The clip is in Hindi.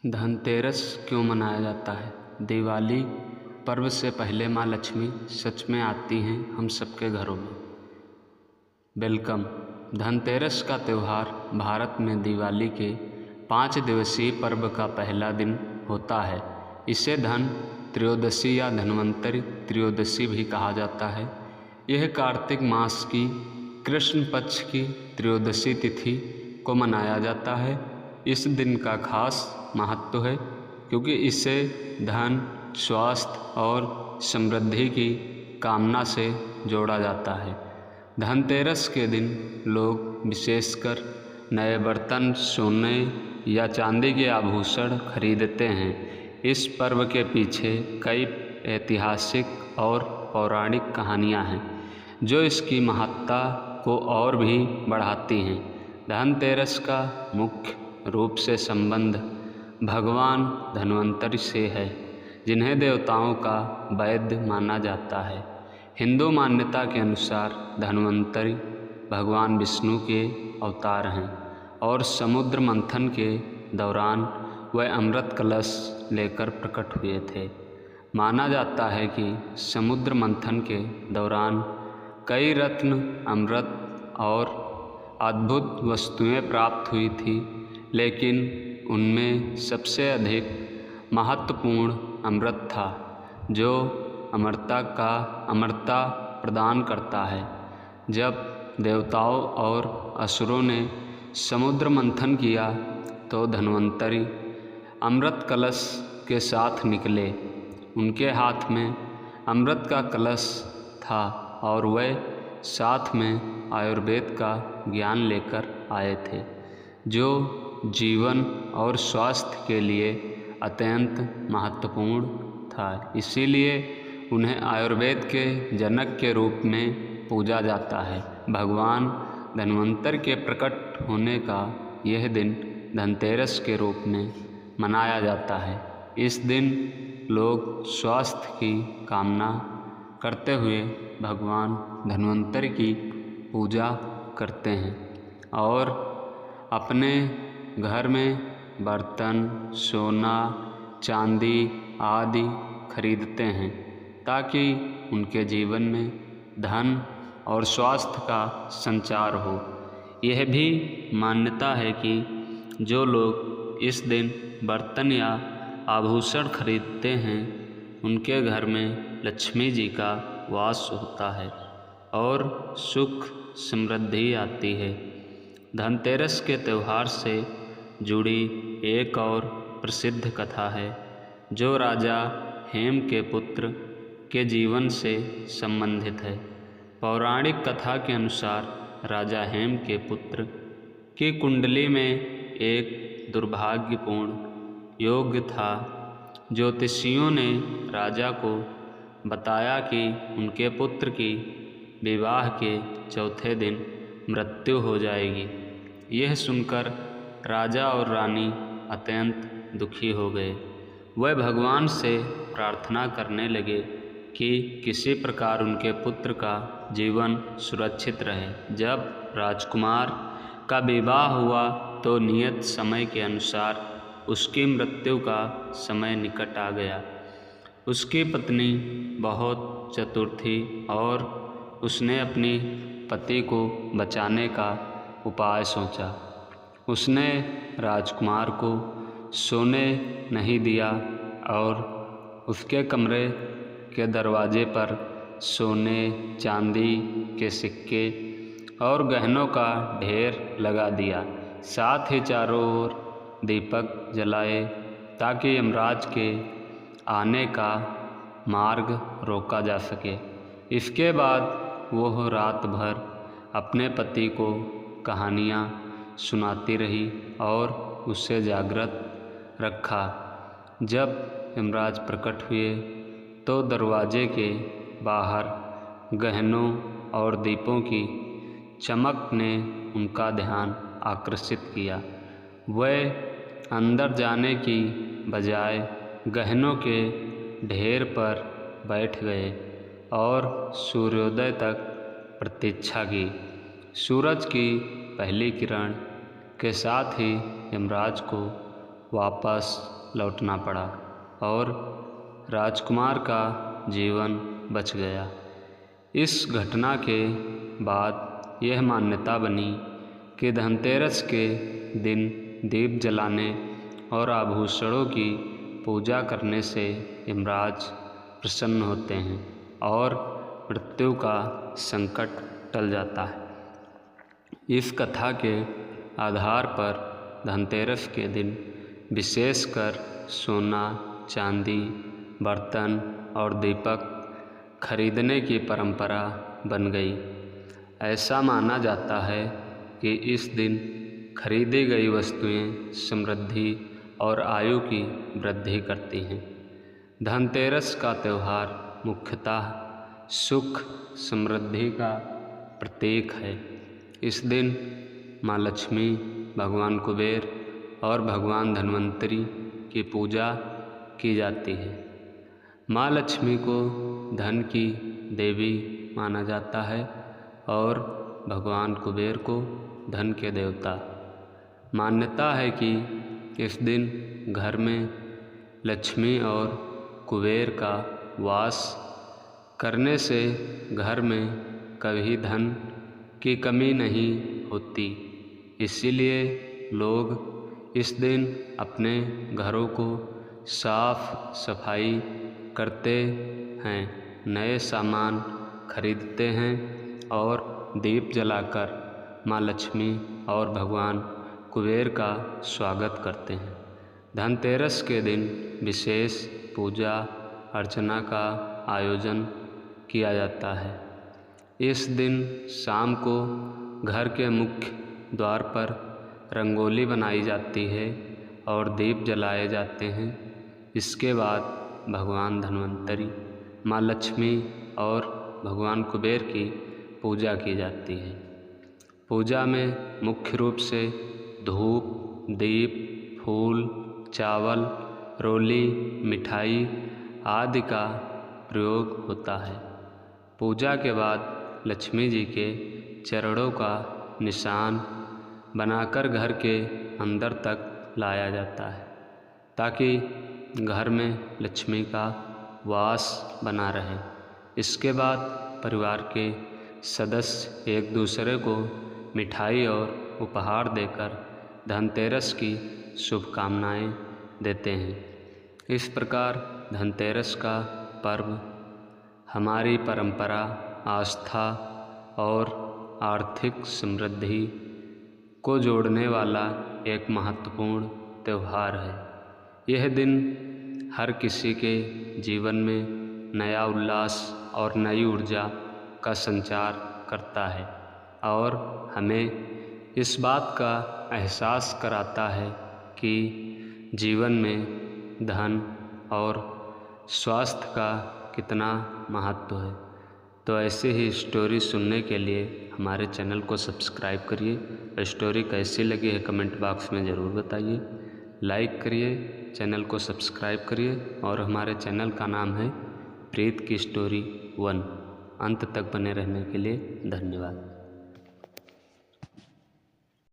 धनतेरस क्यों मनाया जाता है? दिवाली पर्व से पहले माँ लक्ष्मी सच में आती हैं हम सबके घरों में। वेलकम। धनतेरस का त्यौहार भारत में दिवाली के 5 दिवसीय पर्व का पहला दिन होता है। इसे धन त्रयोदशी या धन्वंतरि त्रयोदशी भी कहा जाता है। यह कार्तिक मास की कृष्ण पक्ष की त्रयोदशी तिथि को मनाया जाता है। इस दिन का खास महत्व है क्योंकि इसे धन, स्वास्थ्य और समृद्धि की कामना से जोड़ा जाता है। धनतेरस के दिन लोग विशेषकर नए बर्तन, सोने या चांदी के आभूषण खरीदते हैं। इस पर्व के पीछे कई ऐतिहासिक और पौराणिक कहानियाँ हैं जो इसकी महत्ता को और भी बढ़ाती हैं। धनतेरस का मुख्य रूप से संबंध भगवान धन्वंतरि से है, जिन्हें देवताओं का वैद्य माना जाता है। हिंदू मान्यता के अनुसार धन्वंतरि भगवान विष्णु के अवतार हैं और समुद्र मंथन के दौरान वह अमृत कलश लेकर प्रकट हुए थे। माना जाता है कि समुद्र मंथन के दौरान कई रत्न, अमृत और अद्भुत वस्तुएं प्राप्त हुई थी, लेकिन उनमें सबसे अधिक महत्वपूर्ण अमृत था जो अमरता प्रदान करता है। जब देवताओं और असुरों ने समुद्र मंथन किया तो धन्वंतरि अमृत कलश के साथ निकले। उनके हाथ में अमृत का कलश था और वह साथ में आयुर्वेद का ज्ञान लेकर आए थे, जो जीवन और स्वास्थ्य के लिए अत्यंत महत्वपूर्ण था। इसीलिए उन्हें आयुर्वेद के जनक के रूप में पूजा जाता है। भगवान धन्वंतरि के प्रकट होने का यह दिन धनतेरस के रूप में मनाया जाता है। इस दिन लोग स्वास्थ्य की कामना करते हुए भगवान धन्वंतरि की पूजा करते हैं और अपने घर में बर्तन, सोना, चांदी आदि खरीदते हैं ताकि उनके जीवन में धन और स्वास्थ्य का संचार हो। यह भी मान्यता है कि जो लोग इस दिन बर्तन या आभूषण खरीदते हैं उनके घर में लक्ष्मी जी का वास होता है और सुख समृद्धि आती है। धनतेरस के त्यौहार से जुड़ी एक और प्रसिद्ध कथा है जो राजा हेम के पुत्र के जीवन से संबंधित है। पौराणिक कथा के अनुसार राजा हेम के पुत्र की कुंडली में एक दुर्भाग्यपूर्ण योग था। ज्योतिषियों ने राजा को बताया कि उनके पुत्र की विवाह के चौथे दिन मृत्यु हो जाएगी। यह सुनकर राजा और रानी अत्यंत दुखी हो गए। वह भगवान से प्रार्थना करने लगे कि किसी प्रकार उनके पुत्र का जीवन सुरक्षित रहे। जब राजकुमार का विवाह हुआ तो नियत समय के अनुसार उसकी मृत्यु का समय निकट आ गया। उसकी पत्नी बहुत चतुर थी और उसने अपनी पति को बचाने का उपाय सोचा। उसने राजकुमार को सोने नहीं दिया और उसके कमरे के दरवाजे पर सोने, चांदी के सिक्के और गहनों का ढेर लगा दिया। साथ ही चारों ओर दीपक जलाए ताकि यमराज के आने का मार्ग रोका जा सके। इसके बाद वह रात भर अपने पति को कहानियाँ सुनाती रही और उसे जागृत रखा। जब यमराज प्रकट हुए तो दरवाजे के बाहर गहनों और दीपों की चमक ने उनका ध्यान आकर्षित किया। वह अंदर जाने की बजाय गहनों के ढेर पर बैठ गए और सूर्योदय तक प्रतीक्षा की। सूरज की पहली किरण के साथ ही यमराज को वापस लौटना पड़ा और राजकुमार का जीवन बच गया। इस घटना के बाद यह मान्यता बनी कि धनतेरस के दिन दीप जलाने और आभूषणों की पूजा करने से यमराज प्रसन्न होते हैं और मृत्यु का संकट टल जाता है। इस कथा के आधार पर धनतेरस के दिन विशेषकर सोना, चांदी, बर्तन और दीपक खरीदने की परंपरा बन गई। ऐसा माना जाता है कि इस दिन खरीदी गई वस्तुएं समृद्धि और आयु की वृद्धि करती हैं। धनतेरस का त्यौहार मुख्यतः सुख समृद्धि का प्रतीक है। इस दिन माँ लक्ष्मी, भगवान कुबेर और भगवान धन्वंतरी की पूजा की जाती है। माँ लक्ष्मी को धन की देवी माना जाता है और भगवान कुबेर को धन के देवता। मान्यता है कि इस दिन घर में लक्ष्मी और कुबेर का वास करने से घर में कभी धन की कमी नहीं होती। इसीलिए लोग इस दिन अपने घरों को साफ सफाई करते हैं, नए सामान खरीदते हैं और दीप जलाकर माँ लक्ष्मी और भगवान कुबेर का स्वागत करते हैं। धनतेरस के दिन विशेष पूजा अर्चना का आयोजन किया जाता है। इस दिन शाम को घर के मुख्य द्वार पर रंगोली बनाई जाती है और दीप जलाए जाते हैं। इसके बाद भगवान धन्वंतरी, माँ लक्ष्मी और भगवान कुबेर की पूजा की जाती है। पूजा में मुख्य रूप से धूप, दीप, फूल, चावल, रोली, मिठाई आदि का प्रयोग होता है। पूजा के बाद लक्ष्मी जी के चरणों का निशान बनाकर घर के अंदर तक लाया जाता है ताकि घर में लक्ष्मी का वास बना रहे। इसके बाद परिवार के सदस्य एक दूसरे को मिठाई और उपहार देकर धनतेरस की शुभकामनाएं देते हैं। इस प्रकार धनतेरस का पर्व हमारी परंपरा, आस्था और आर्थिक समृद्धि को जोड़ने वाला एक महत्वपूर्ण त्यौहार है। यह दिन हर किसी के जीवन में नया उल्लास और नई ऊर्जा का संचार करता है और हमें इस बात का एहसास कराता है कि जीवन में धन और स्वास्थ्य का कितना महत्व है। तो ऐसे ही स्टोरी सुनने के लिए हमारे चैनल को सब्सक्राइब करिए। स्टोरी कैसी लगी है कमेंट बॉक्स में ज़रूर बताइए। लाइक करिए, चैनल को सब्सक्राइब करिए और हमारे चैनल का नाम है प्रीत की स्टोरी 1। अंत तक बने रहने के लिए धन्यवाद।